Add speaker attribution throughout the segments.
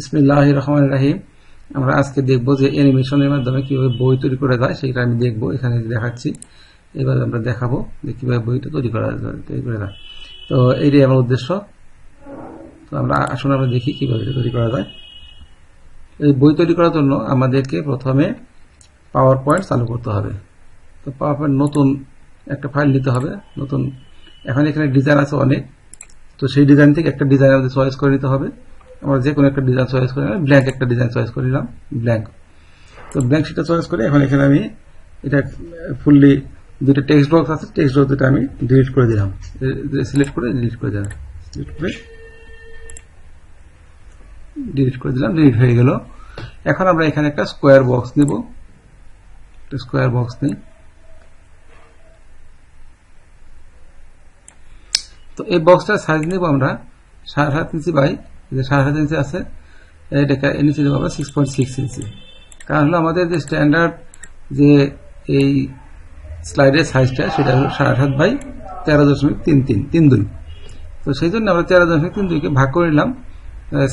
Speaker 1: বিসমিল্লাহির রহমানির রহিম। আমরা আজকে দেখব যে অ্যানিমেশনের মাধ্যমে কিভাবে বই তৈরি করা যায়, সেটা আমি দেখব। এখানে দেখাচ্ছি, এবার আমরা দেখাবো যে কিভাবে বইটা তৈরি করা যায়। তো এইটাই আমার উদ্দেশ্য। তো আমরা আসলে আমরা দেখি কিভাবে তৈরি করা যায়। এই বই তৈরি করার জন্য আমাদেরকে প্রথমে পাওয়ার পয়েন্ট চালু করতে হবে। তো পাওয়ার পয়েন্ট নতুন একটা ফাইল নিতে হবে। নতুন এখন এখানে ডিজাইন আছে অনেক, তো সেই ডিজাইন থেকে একটা ডিজাইন আমাদের চয়েস করে নিতে হবে। আমরা যে কোনো একটা ডিজাইন চয়েস করে নিলাম, ব্ল্যাঙ্ক একটা ডিজাইন চয়েস করে নিলাম, ব্ল্যাঙ্ক। তো ব্ল্যাঙ্ক সেটা চয়েস করে এখন এখানে আমি এটা ফুললি দুটো টেক্সট বক্স আছে, টেক্সট বক্স দুটো আমি ডিলিট করে দিলাম, সিলেক্ট করে ডিলিট করে দিলাম, ডিলিট হয়ে গেল। এখন আমরা এখানে একটা স্কোয়ার বক্স নিব, একটা স্কোয়ার বক্স নিই। তো এই বক্সটার সাইজ নিব আমরা 7.5 ইঞ্চি বাই 7.5 ইঞ্চি আছে, এটাকে নিচে দেবো আমরা 6.6 ইঞ্চি। কারণ হলো আমাদের যে স্ট্যান্ডার্ড যে এই স্লাইডের সাইজটা সেটা হলো 7.5 বাই 13.3332। তো সেই জন্য আমরা 13.32কে ভাগ করে নিলাম,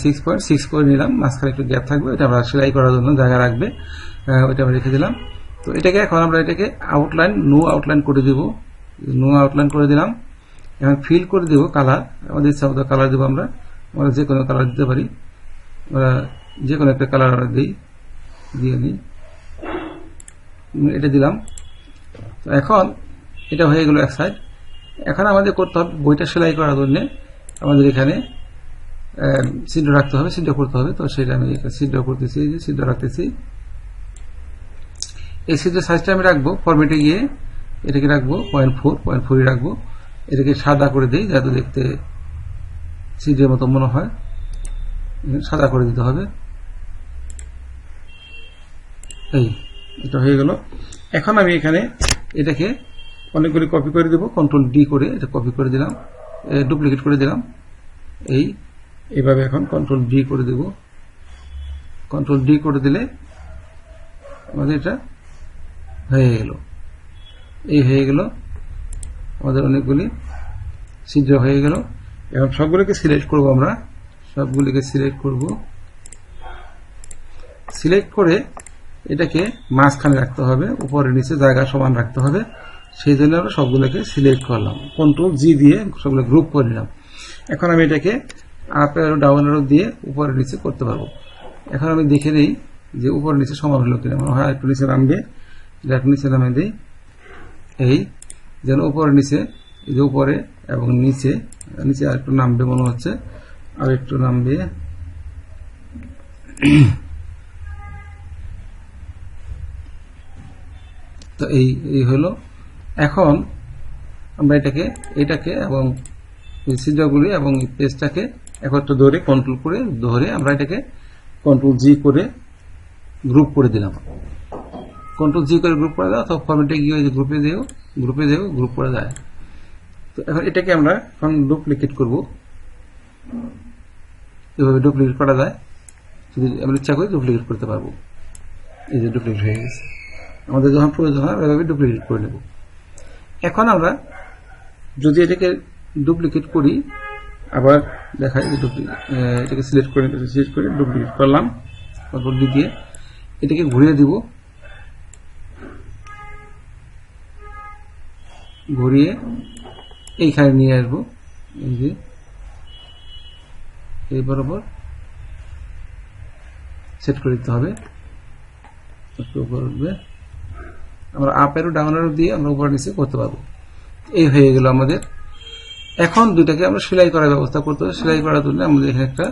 Speaker 1: 6.6 করে নিলাম। মাঝখানে একটু গ্যাপ থাকবে, এটা আমরা সেলাই করার জন্য জায়গা রাখবে, ওইটা আমরা রেখে দিলাম। তো এটাকে এখন আমরা এটাকে আউটলাইন, নো আউটলাইন করে দিব, নো আউটলাইন করে দিলাম। এখন ফিল করে দেব কালার, আমাদের ইচ্ছা মতো কালার দেবো আমরা যে কোনো কালার দিতে পারি, আমরা যে কোনো একটা কালার আমরা দিয়ে নিই, এটা দিলাম। তো এখন এটা হয়ে গেল এক সাইড। এখন আমাদের করতে হবে বইটা সেলাই করার জন্য আমাদের এখানে ছিদ্র রাখতে হবে, ছিদ্র করতে হবে। তো সেটা আমি ছিদ্র করতেছি, ছিদ্র রাখতেছি। এই ছিদ্রের সাইজটা আমি রাখবো ফরম্যাটে গিয়ে, এটাকে রাখবো 0.4 রাখবো। এটাকে সাদা করে দিই যাতে দেখতে ছিদ্রের মতো মনে হয়, সাদা করে দিতে হবে। এটা হয়ে গেল। এখন আমি এখানে এটাকে অনেকগুলি কপি করে দেব, কন্ট্রোল ডি করে এটা কপি করে দিলাম, ডুপ্লিকেট করে দিলাম। এইভাবে এখন কন্ট্রোল ডি করে দেব। কন্ট্রোল ডি করে দিলে আমাদের এটা হয়ে গেল। হয়ে গেল আমাদের অনেকগুলি ছিদ্র হয়ে গেল। এখন সবগুলোকে সিলেক্ট করব, আমরা সবগুলিকে সিলেক্ট করব। সিলেক্ট করে এটাকে মাঝখানে রাখতে হবে, উপরে নিচে জায়গা সমান রাখতে হবে। সেই জন্য আমরা সবগুলোকে সিলেক্ট করলাম, কন্ট্রোল জি দিয়ে সবগুলো গ্রুপ করে নিলাম। এখন আমি এটাকে আপ অ্যারো ডাউন অ্যারো দিয়ে উপরে নিচে করতে পারবো। এখন আমি দেখে নিই যে উপরে নিচে সমান হলো কিনা। মনে হয় একটু নিচে নামবে, একটু নিচে নামে দিই, যেন উপরে নিচে, এই যে উপরে এবং নিচে আর একটু নামবে মনে হচ্ছে, আর একটু নামবে। তো এই হলো। এখন আমরা এটাকে এবং ছিদ্রগুলি এবং পেজটাকে একত্র ধরে কন্ট্রোল করে আমরা এটাকে কন্ট্রোল জি করে গ্রুপ করে দিলাম। কন্ট্রোল জি করে গ্রুপ করে দাও, অথবা ফরম্যাটে গিয়ে গ্রুপে যেও গ্রুপ করা যায়। তো এখন এটাকে আমরা এখন ডুপ্লিকেট করব, এভাবে ডুপ্লিকেট করা যায়। যদি আমরা ইচ্ছা করি ডুপ্লিকেট করতে পারবো। এই যে ডুপ্লিকেট হয়ে গেছে, আমাদের যখন প্রয়োজন হয় এভাবে ডুপ্লিকেট করে নেব। এখন আমরা যদি এটাকে ডুপ্লিকেট করি, আবার দেখাই যে এটাকে সিলেক্ট করে ডুপ্লিকেট করলাম, তারপর দিয়ে এটাকে ঘুরিয়ে দিব, ঘুরিয়ে এইখানে নিয়ে আসবো। এই যে এই বরাবর সেট করে দিতে হবে। আমরা আপ অ্যারো ডাউন অ্যারো দিয়ে আমরা উপর নিচে করতে পারবো। এই হয়ে গেল আমাদের। এখন দুটাকে আমরা সেলাই করার ব্যবস্থা করতে হবে। সেলাই করার জন্য আমাদের এখানে একটা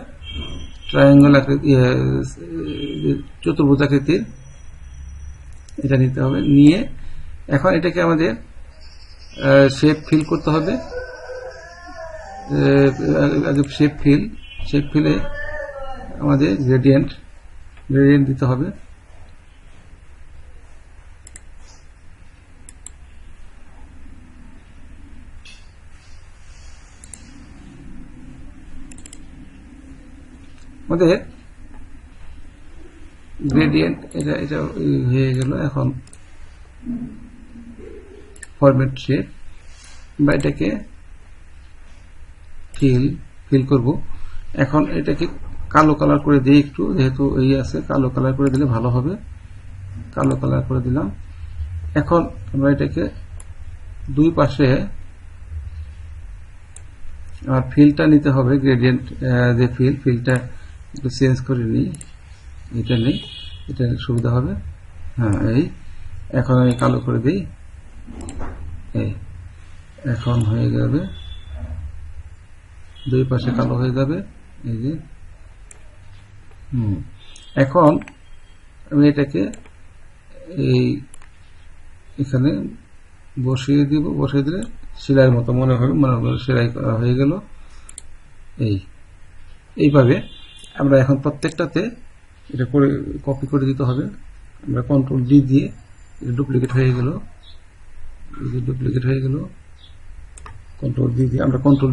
Speaker 1: ট্রায়াঙ্গল আকৃতি, চতুর্ভুজ আকৃতির এটা নিতে হবে। নিয়ে এখন এটাকে আমাদের শেপ ফিল করতে হবে। শেপ ফিলে আমাদের গ্রেডিয়েন্ট দিতে হবে। আমাদের গ্রেডিয়েন্ট এটা হয়ে গেল। এখন ফরম্যাট শেপ বা এটাকে ফিল করব। এখন এটাকে কালো কালার করে দিই একটু, যেহেতু এই আছে কালো কালার করে দিলে ভালো হবে। কালো কালার করে দিলাম। এখন আমরা এটাকে দুই পাশে আর ফিলটা নিতে হবে, গ্রেডিয়েন্ট যে ফিলটা একটু চেঞ্জ করে নিই। এটা নেই, এটা সুবিধা হবে। হ্যাঁ, এই এখন আমি কালো করে দিই। এই এখন হয়ে যাবে, দুই পাশে কালো হয়ে যাবে। এই যে এখন আমি এটাকে এই এখানে বসিয়ে দিব। বসিয়ে দিলে সেলাইয়ের মতো মনে হবে, সেলাই করা হয়ে গেল। এইভাবে আমরা এখন প্রত্যেকটাতে এটা করে কপি করে দিতে হবে। আমরা কন্ট্রোল ডি দিয়ে ডুপ্লিকেট হয়ে গেল, ডুপ্লিকেট হয়ে গেল। কন্ট্রোল ডি দিয়ে আমরা কন্ট্রোল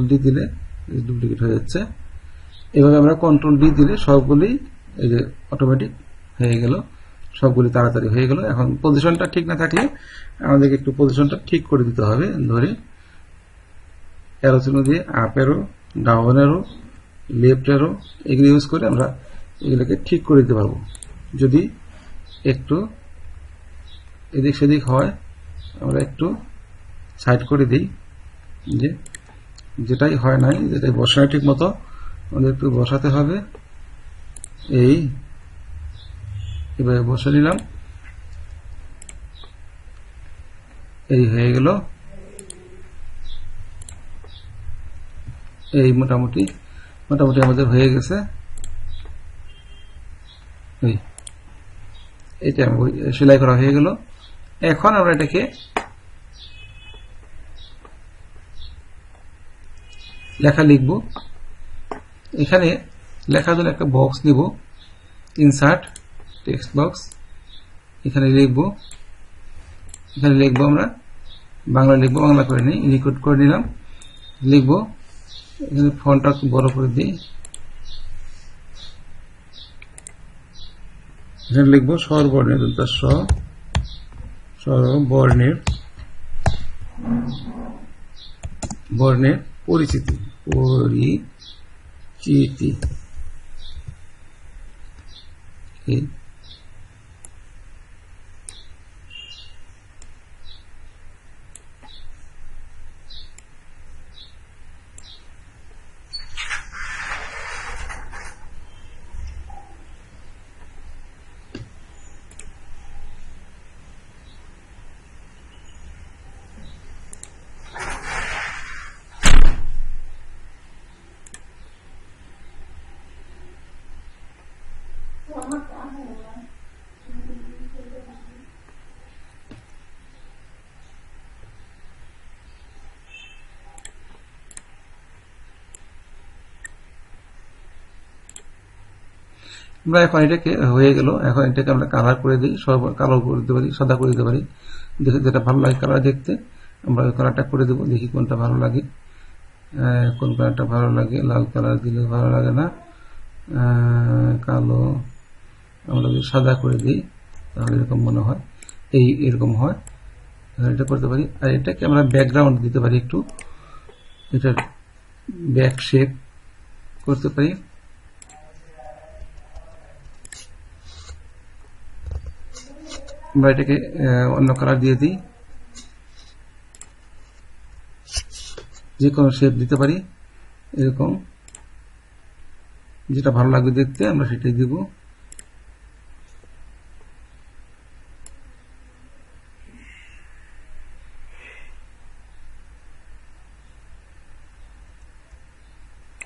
Speaker 1: ডি দিলে ডুপ্লিকেট হয়ে যাচ্ছে। এভাবে আমরা কন্ট্রোল ডি দিলে সবগুলি এই যে অটোমেটিক হয়ে গেল, সবগুলি তাড়াতাড়ি হয়ে গেল। এখন পজিশনটা ঠিক না থাকলে আমাদেরকে একটু পজিশনটা ঠিক করে দিতে হবে। ধরে অ্যারো চিহ্ন দিয়ে up arrow, down arrow, left arrow এগুলো ইউজ করে আমরা এগুলোকে ঠিক করে দিতে পারবো। যদি একটু এদিক সেদিক হয় আমরা একটু সাইড করে দিই, যে যেটাই হয় নাই, যেটাই বসায় ঠিক মতো আমাদের একটু বসাতে হবে। এভাবে বসে নিলাম। এই হয়ে গেল। এই মোটামুটি আমাদের হয়ে গেছে। এটা সেলাই করা হয়ে গেল। এখন আমরা এটাকে লেখা লিখব। এখানে লেখার জন্য একটা বক্স নিব, ইনসার্ট টেক্সট বক্স। এখানে লিখবো আমরা বাংলা লিখবো, বাংলা করে নিই, ইউনিকোড করে নিলাম। লিখবো, এখানে ফন্টটা বড় করে দিই। এখানে লিখবো স্বরবর্ণের বর্ণের পরিচিতি। আমরা এখন এটাকে হয়ে গেল। এখন এটাকে আমরা কালার করে দিই, সব কালো করে দিতে পারি, সাদা করে দিতে পারি। যেটা ভালো লাগে কালার দেখতে আমরা ওই কালারটা করে দেবো। দেখি কোনটা ভালো লাগে, কোন কালারটা ভালো লাগে। লাল কালার দিলে ভালো লাগে না, কালো। আমরা যদি সাদা করে দিই তাহলে এরকম মনে হয়, এরকম হয়। এটা করতে পারি। আর এটাকে আমরা ব্যাকগ্রাউন্ড দিতে পারি, একটু এটার ব্যাক শেপ করতে পারি। আমরা এটাকে অন্য কালার দিয়ে দিই, যে কোনো শেপ দিতে পারি। এরকম যেটা ভালো লাগবে দেখতে আমরা সেটাই দিব।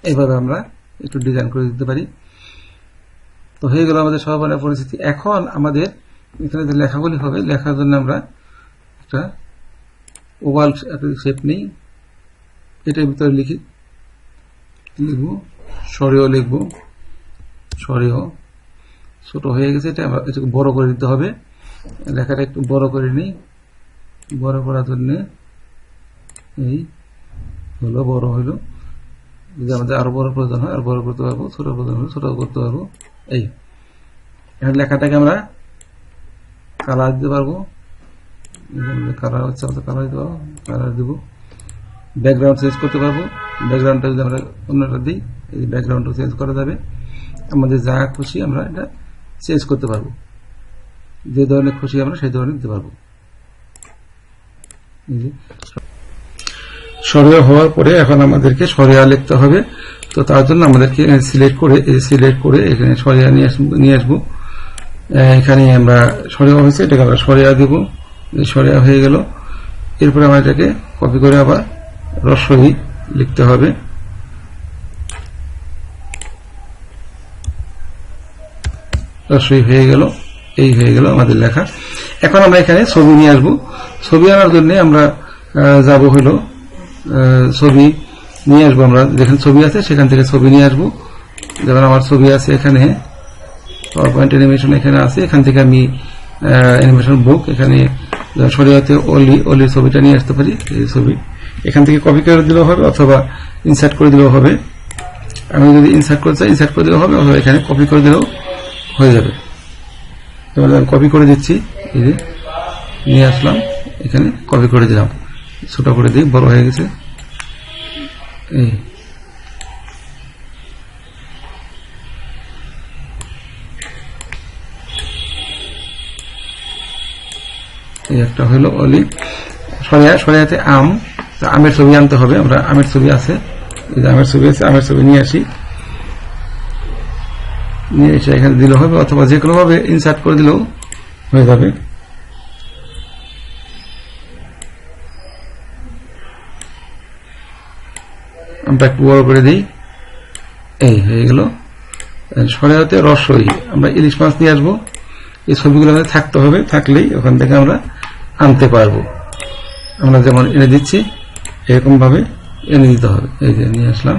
Speaker 1: এইভাবে আমরা একটু ডিজাইন করে দিতে পারি। তো হয়ে গেল আমাদের স্বরবর্ণের পরিচিতি। এখন আমাদের এখানে যে লেখাগুলি হবে, লেখার জন্য আমরা একটা ওভাল শেপ নিই। এটার ভিতরে লিখব স্বরীয়, লিখব স্বরীয়। ছোট হয়ে গেছে, এটা আমরা এটাকে বড় করে দিতে হবে। লেখাটা একটু বড় করে নিই। বড় করার জন্য এই হলো, বড় হইল। যদি আমাদের আরো বড় প্রয়োজন হয় আর বড় করতে পারবো, ছোট প্রয়োজন হলে ছোট করতে পারবো। এখন লেখাটাকে আমরা কালার দিতে পারবো। কালার হচ্ছে আমাদের কালার দিতে পারবো, কালার দিব। ব্যাকগ্রাউন্ড চেঞ্জ করতে পারবো। ব্যাকগ্রাউন্ডটা যদি আমরা অন্যটা দিই, এই ব্যাকগ্রাউন্ডটা চেঞ্জ করা যাবে, আমাদের যা খুশি আমরা এটা চেঞ্জ করতে পারবো, যে ধরনের খুশি আমরা সেই ধরনের দিতে পারবো। সরিয়া হওয়ার পরে এখন আমাদেরকে সরিয়া লিখতে হবে। তো তার জন্য আমাদেরকে সিলেক্ট করে এখানে সরিয়া নিয়ে আসবো। এখানে আমরা সরিয়া হয়েছে, এটাকে আমরা সরিয়া দেব, সরিয়া হয়ে গেল। এরপরে আমরা এটাকে কপি করে আবার রস্বই লিখতে হবে। রস্বই হয়ে গেল, এই হয়ে গেল আমাদের লেখা। এখন আমরা এখানে ছবি নিয়ে আসবো। ছবি আনার জন্য আমরা যাব হলো ছবি নিয়ে আসবো। আমরা যেখানে ছবি আছে সেখান থেকে ছবি নিয়ে আসবো। যেমন আমার ছবি আছে এখানে, পাওয়ারপয়েন্ট অ্যানিমেশন এখানে আছে, এখান থেকে আমি অ্যানিমেশন বুক, এখানে সরিয়াতে অলির ছবিটা নিয়ে আসতে পারি। এই ছবি এখান থেকে কপি করে দিলেও হবে অথবা ইনসার্ট করে দিলেও হবে। আমি যদি ইনসার্ট করতে চাই ইনসার্ট করে দিলেও হবে, অথবা এখানে কপি করে দিলেও হয়ে যাবে। এবার আমি কপি করে দিচ্ছি, এই যে নিয়ে আসলাম, এখানে কপি করে দিলাম, ছোট করে দিই, বড় হয়ে গেছে। এই একটা হলো অলি। সরিয়াতে আমের ছবি আনতে হবে। আমরা আমের ছবি আছে, আমের ছবি আছে, আমের ছবি নিয়ে আসি, নিয়ে এসে এখানে দিলে হবে, অথবা যে কোনো ভাবে ইনসার্ট করে দিলেও হয়ে যাবে। আমরা একটু বড় করে দিই, এই হয়ে গেল। সরিয়াতে রসই, আমরা ইলিশ মাছ নিয়ে আসবো। এই ছবিগুলো আমাদের থাকতে হবে, থাকলেই ওখান থেকে আমরা আনতে পারবো। আমরা যেমন এনে দিচ্ছি এরকম ভাবে এনে দিতে হবে। এই যে নিয়ে আসলাম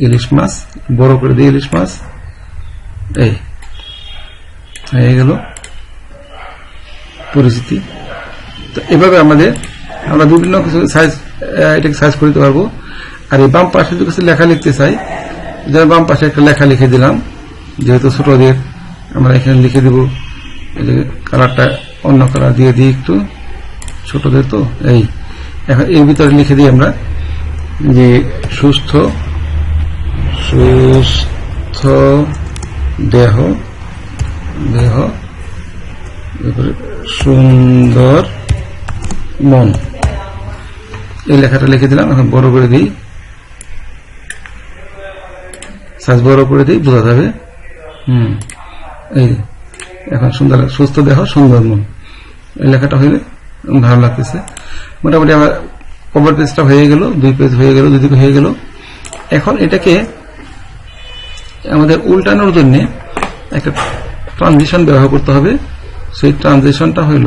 Speaker 1: ইলিশ মাছ, বড় করে দিই ইলিশ মাছ, এই হয়ে গেল পরিচিতি। তো এভাবে আমরা বিভিন্ন কিছু সাইজ, এটাকে সাইজ করে দিতে পারবো। আর এই বাম পাশে যদি কিছু লেখা লিখতে চাই, যেমন বাম পাশে একটা লেখা লিখে দিলাম, যেহেতু ছোটদের আমরা এখানে লিখে দিব, কালারটা অন্য কালার দিয়ে দিই একটু, ছোটদের তো। এই এখন এর ভিতরে লিখে দিই আমরা যে সুস্থ দেহ সুন্দর মন, এই লেখাটা লিখে দিলাম। এখন বড় করে দিই, সাইজ বড় করে দিই, বোঝা যাবে। এই এখন সুস্থ দেহ সুন্দর মন, এই লেখাটা হইলে ভালো লাগতেছে। মোটামুটি আমার কভার পেজটা হয়ে গেল, 2 পেজ হয়ে গেল, 2 দিকে হয়ে গেল। এখন এটাকে আমাদের উল্টানোর জন্য একটা ট্রানজিশন ব্যবহার করতে হবে। সেই ট্রানজিশনটা হইল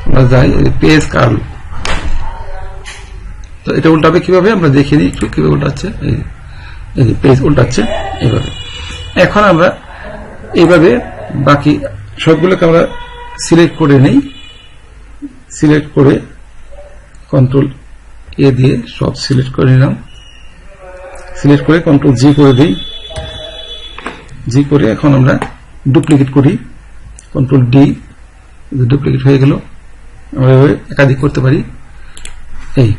Speaker 1: আমরা যাই পেজ কার্ল। তো এটা উল্টাবে কিভাবে আমরা দেখে নিই একটু, কিভাবে উল্টাচ্ছে। এই পেজ উল্টাচ্ছে এইভাবে। এখন আমরা এইভাবে বাকি সবগুলোকে আমরা সিলেক্ট করে নেই, সিলেক্ট করে কন্ট্রোল এ দিয়ে সব সিলেক্ট করে নিলাম। সিলেক্ট করে কন্ট্রোল জি করে দিই, জি করে এখন আমরা ডুপ্লিকেট করি, কন্ট্রোল ডি, ডুপ্লিকেট হয়ে গেল। আমরা একাধিক করতে পারি। এই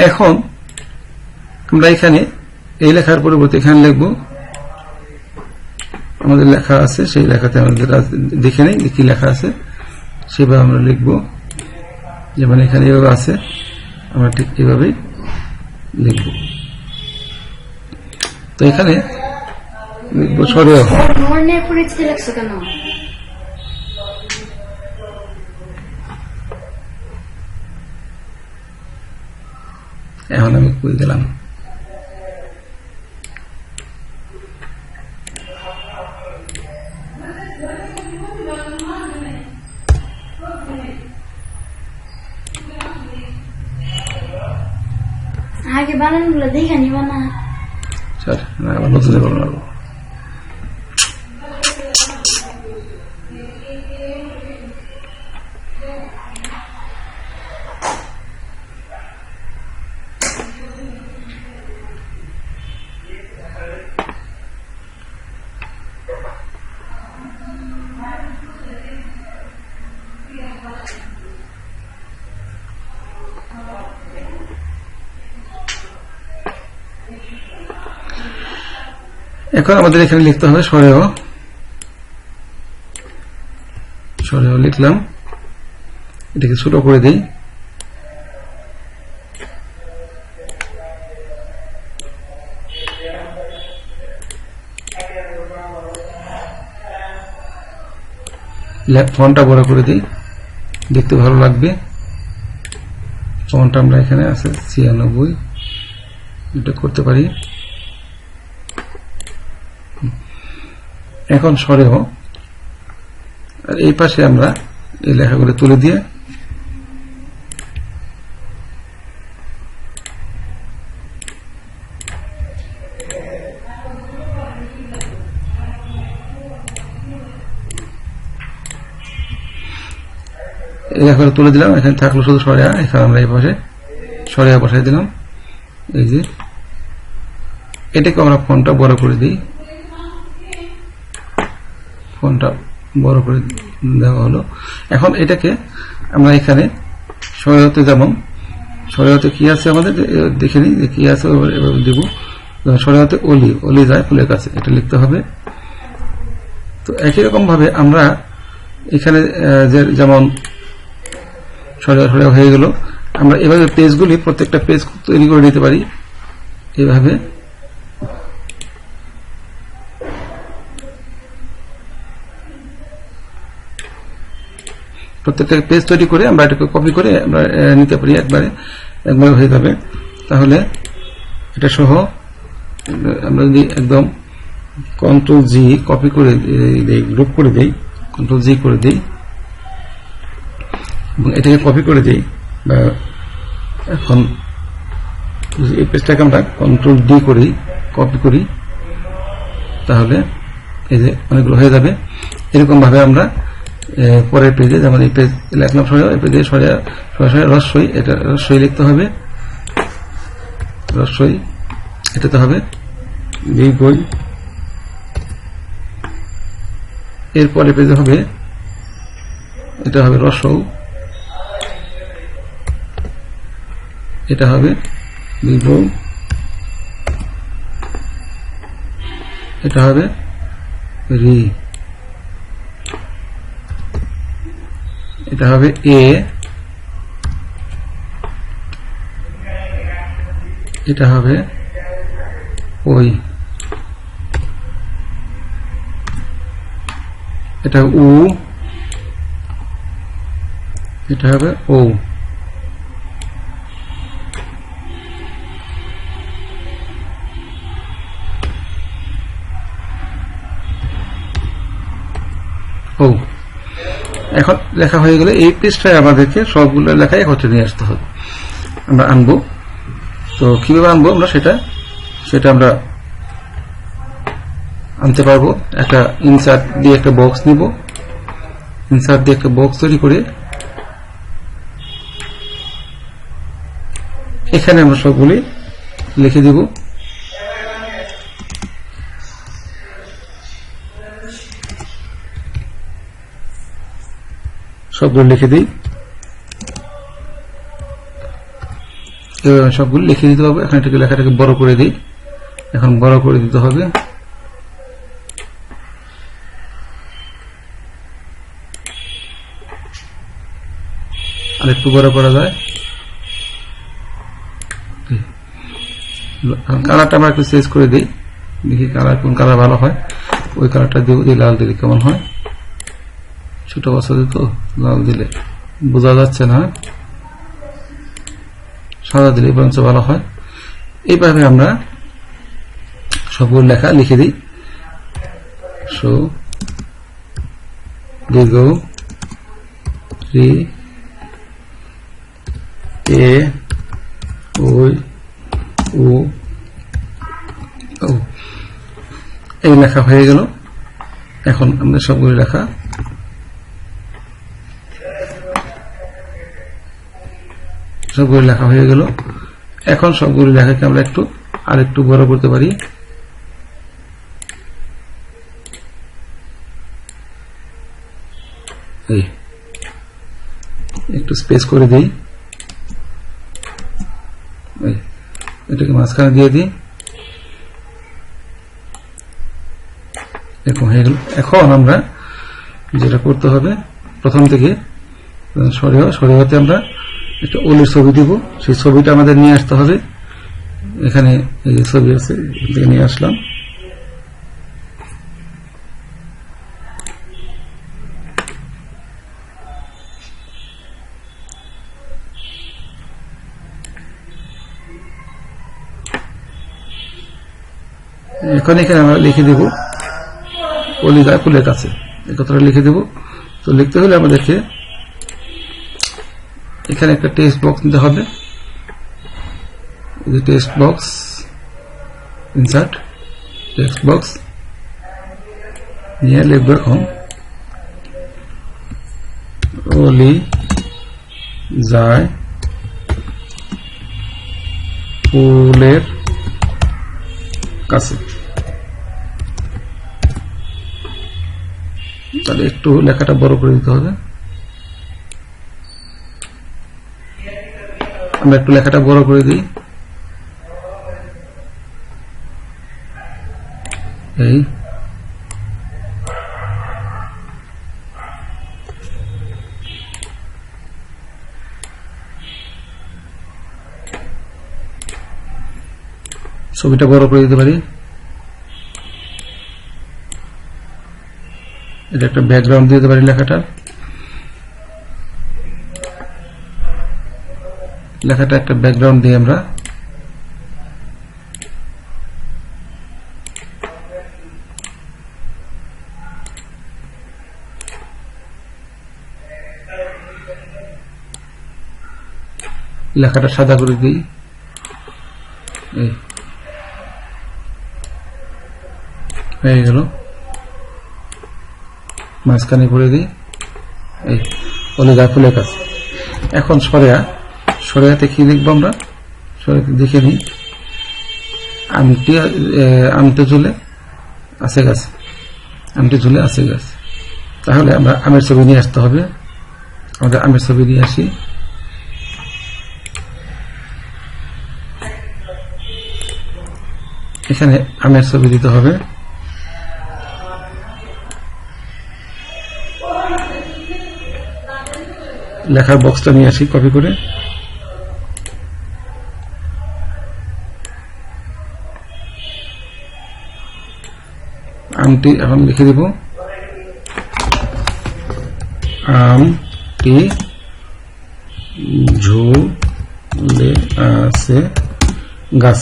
Speaker 1: এখন আমরা এখানে এই লেখার পরিবর্তে এখানে লিখব, আমাদের লেখা আছে সেই লেখাতে আমাদের দেখে নেই কি লেখা আছে, সেভাবে আমরা লিখব। যেমন এখানে এভাবে আছে, আমরা ঠিক এভাবেই লিখব। তো এখানে লিখব সরিয়া। এখন আমি কই গেলাম,
Speaker 2: আগে বানানগুলো দেখে নিবা না?
Speaker 1: স্যার না, আবার নতুন বানাবো। এখন আমাদের এখানে লিখতে হবে সরেহ। সরেহ লিখলাম, এটাকে ছোট করে দিই। ফন্টটা বড় করে দিই, দেখতে ভালো লাগবে। ফন্ট আমরা এখানে আছে 96, এটা করতে পারি। এখন সরেহ, আর এই পাশে আমরা এই লেখাগুলো তুলে দিয়ে এই লেখাগুলো তুলে দিলাম। এখানে থাকলো শুধু সরেয়া, এখানে আমরা এই পাশে সরেয়া বসাই দিলাম। এই যে এটাকে আমরা ফন্টটা বড় করে দিই, ফন্টটা বড় করে দেওয়া হলো। এখন এটাকে আমরা এখানে সরেয়াতে, যেমন সরেয়াতে কি আছে আমাদের দেখে নিই যে কি আছে, এভাবে দেব। সরেয়াতে অলি, অলি যায় ফুলের কাছে, এটা লিখতে হবে। তো একই রকম ভাবে আমরা এখানে যেমন সরেয়া সরেয়া হয়ে গেল, আমরা এভাবে পেজগুলি প্রত্যেকটা পেজ তৈরি করে নিতে পারি। এভাবে প্রত্যেকটা পেজ তৈরি করে আমরা এটাকে কপি করে আমরা নিতে পারি, একবারে হয়ে যাবে। তাহলে এটা সহ আমরা যদি একদম Ctrl+G কপি করে দেই, গ্রুপ করে দেই, Ctrl+G করে দেই এবং এটাকে কপি করে দেই, বা এখন এই পেজটাকে আমরা Ctrl+D করি, কপি করি, তাহলে এই যে অনেকগুলো হয়ে যাবে। এরকম ভাবে আমরা পরের পেজে, যেমন এই পেজ লিখলাম সরেয়া, এই পেজে সরেয়া রস্বই, এটা রস্বই লিখতে হবে, রস্বই এটাতে হবে দীর্ঘই। এরপরে পেজে হবে, এটা হবে রসৌ, এটা হবে দীর্ঘ, এটা হবে রি, এটা হবে এ, এটা হবে ওই, এটা উ, এটা হবে ও। ও এখন লেখা হয়ে গেলে এই পেজটায় আমাদেরকে সবগুলো লেখা একত্রে নিয়ে আসতে হবে। আমরা আনবো, তো কিভাবে আনবো আমরা সেটা আমরা আনতে পারবো। একটা ইনসার্ট দিয়ে একটা বক্স নিব, ইনসার্ট দিয়ে একটা বক্স তৈরি করে এখানে আমরা সবগুলি লিখে দিব। সবগুলো লিখে দিই, সবগুলো লিখে দিতে হবে। এখন এটাকে লেখাটাকে বড় করে দিই, এখন বড় করে দিতে হবে। আর একটু বড় করা যায়। কালারটা আমরা একটু চেঞ্জ করে দিই, দেখি কালার কোন কালার ভালো হয়, ওই কালারটা দিব। লাল দিলে কেমন হয়, ছোট বাচ্চাদের তো লাল দিলে বোঝা যাচ্ছে না, সাদা দিলে বরঞ্চ ভালো হয়। এইভাবে আমরা সবগুলো লেখা লিখে দিই। সো দীর্ঘ রি এ ওই ও, এই লেখা হয়ে গেল। এখন আমরা সবগুলো লেখা হয়ে গেল। এখন সবগুলো লেখাকে আমরা আরেকটু বড় করতে পারি। একটু স্পেস করে দিই, এটাকে মাঝখানে দিয়ে দিই। এরকম হয়ে গেল। এখন আমরা যেটা করতে হবে প্রথম থেকে সরিয়ে আমরা একটা ওলের ছবি দিব, সেই ছবিটা আমাদের নিয়ে আসতে হবে। এখানে এই যে ছবি আছে, এখান থেকে নিয়ে আসলাম। এখানে আমরা লিখে দেব অলিদা ফুলের কাছে, এই কথাটা লিখে দেব। তো লিখতে হলে আমাদেরকে এখানে একটা টেক্সট বক্স নিতে হবে। Text box, insert text box নিয়ে লিখব এখন অলি যায় ফুলের কাছে। তাহলে একটু লেখাটা বড় করে দিতে হবে। আমরা একটু লেখাটা বড় করে দিই। এই ছবিটা বড় করে দিতে পারি। এটা একটা ব্যাকগ্রাউন্ড দিতে পারি লেখাটা একটা ব্যাকগ্রাউন্ড দিয়ে আমরা লেখাটা সাদা করে দিই। এই হয়ে গেল, মাঝখানে করে দিই এই অলিদা ফুলের কাছে। এখন সরেয়াতে কি লিখবো আমরা, সরেয়াতে দেখে নিই। আমটি ঝুলে আছে গাছ, আমটি ঝুলে আছে গাছ। তাহলে আমরা আমের ছবি নিয়ে আসতে হবে। আমাদের আমের ছবি নিয়ে আসি। এখানে আমের ছবি দিতে হবে। লেখার বক্সটা নিয়ে আসি কপি করে। আমটি এখন লিখে দেব আমটি ঝুলে আছে গাছ।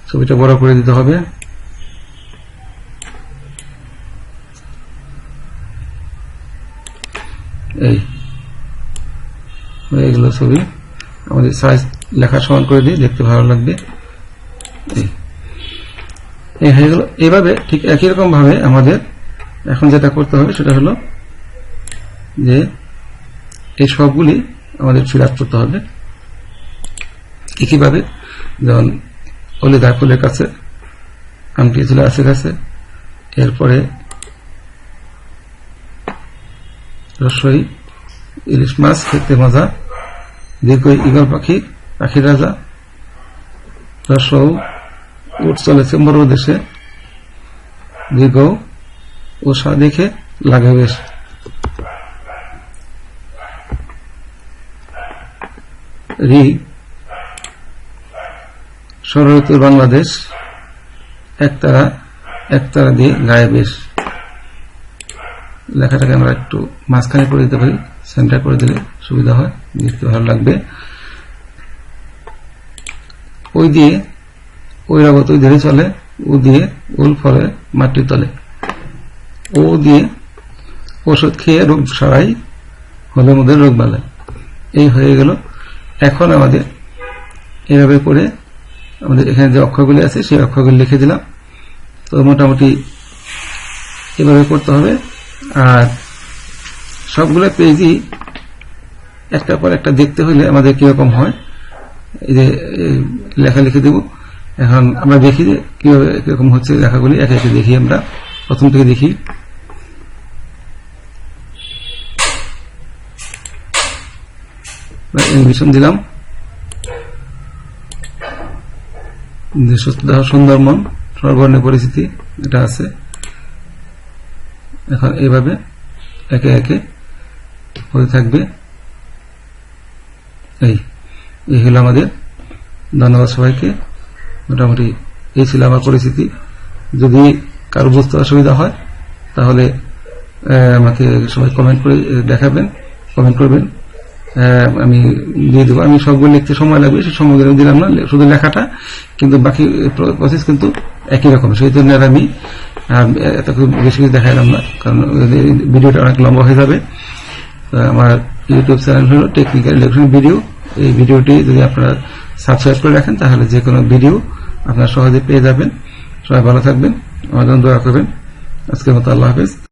Speaker 1: ছবিটা বড় করে দিতে হবে। এই হয়ে গেল ছবি। আমাদের সাইজ লেখা সমান করে দিই, দেখতে ভালো লাগবে। এই হয়ে গেল। এইভাবে ঠিক একই রকম ভাবে আমাদের এখন যেটা করতে হবে সেটা হলো যে এই সবগুলি আমাদের ফিল আপ করতে হবে একইভাবে। যেমন অলিদা ফুলের কাছে, আমটি ঝুলে আছে গাছে, এরপরে রসই ইলিশ মাছ খেতে মজা, দীর্ঘই ঈগল পাখি পাখির রাজা, রসৌ উঠ চলেছে মরু দেশে, দীর্ঘ ওষা দেখে লাগে বেশ। রি ষড়ঋতুর বাংলাদেশ, একতারা দিয়ে গায়ে বেশ। লেখাটাকে আমরা একটু মাঝখানে করে দিতে পারি, সেন্টার করে দিলে সুবিধা হয়, দেখতে ভালো লাগবে। ওই দিয়ে ঐরাবত ওই ধীরে চলে, ও দিয়ে উল ফলে মাটির তলে, ও দিয়ে ওষুধ খেয়ে রোগ সারাই হলে আমাদের রোগ বালাই। এই হয়ে গেল। এখন আমাদের এভাবে করে আমাদের এখানে যে অক্ষরগুলি আছে সেই অক্ষরগুলি লিখে দিলাম। তো মোটামুটি এভাবে করতে হবে। আর সবগুলো পেজই একটা পর একটা দেখতে হলে আমাদের কিরকম হয়, এই যে লেখা লিখে দেব। এখন আমরা দেখি যে কিভাবে কিরকম হচ্ছে লেখাগুলি, একে একে দেখি। আমরা প্রথম থেকে দেখি। অ্যানিমেশন দিলাম, সুন্দরবন সর্বর্ণের পরিস্থিতি এটা আছে। এখন এইভাবে একে একে হতে থাকবে। এই হলো আমাদের। ধন্যবাদ সবাইকে। মোটামুটি এই ছিল আমার পরিস্থিতি। যদি কারো বুঝতে অসুবিধা হয় তাহলে আমাকে সবাই কমেন্ট করে দেখাবেন, কমেন্ট করবেন, আমি দিয়ে দেবো। আমি সবগুলো লিখতে সময় লাগবে, সেই সময়গুলো দিলাম না, শুধু লেখাটা, কিন্তু বাকি প্রসেস কিন্তু একই রকম। সেই জন্য আর আমি এত বেশি কিছু দেখাইলাম না, কারণ ভিডিওটা অনেক লম্বা হয়ে যাবে। আমার ইউটিউব চ্যানেল হলো টেকনিক্যাল ইলেকট্রনিক ভিডিও। এই ভিডিওটি যদি আপনারা সাবস্ক্রাইব করে রাখেন তাহলে যে কোনো ভিডিও আপনারা সহজে পেয়ে যাবেন। সবাই ভালো থাকবেন, আমার জন্য দোয়া করবেন। আজকের মতো আল্লাহ হাফেজ।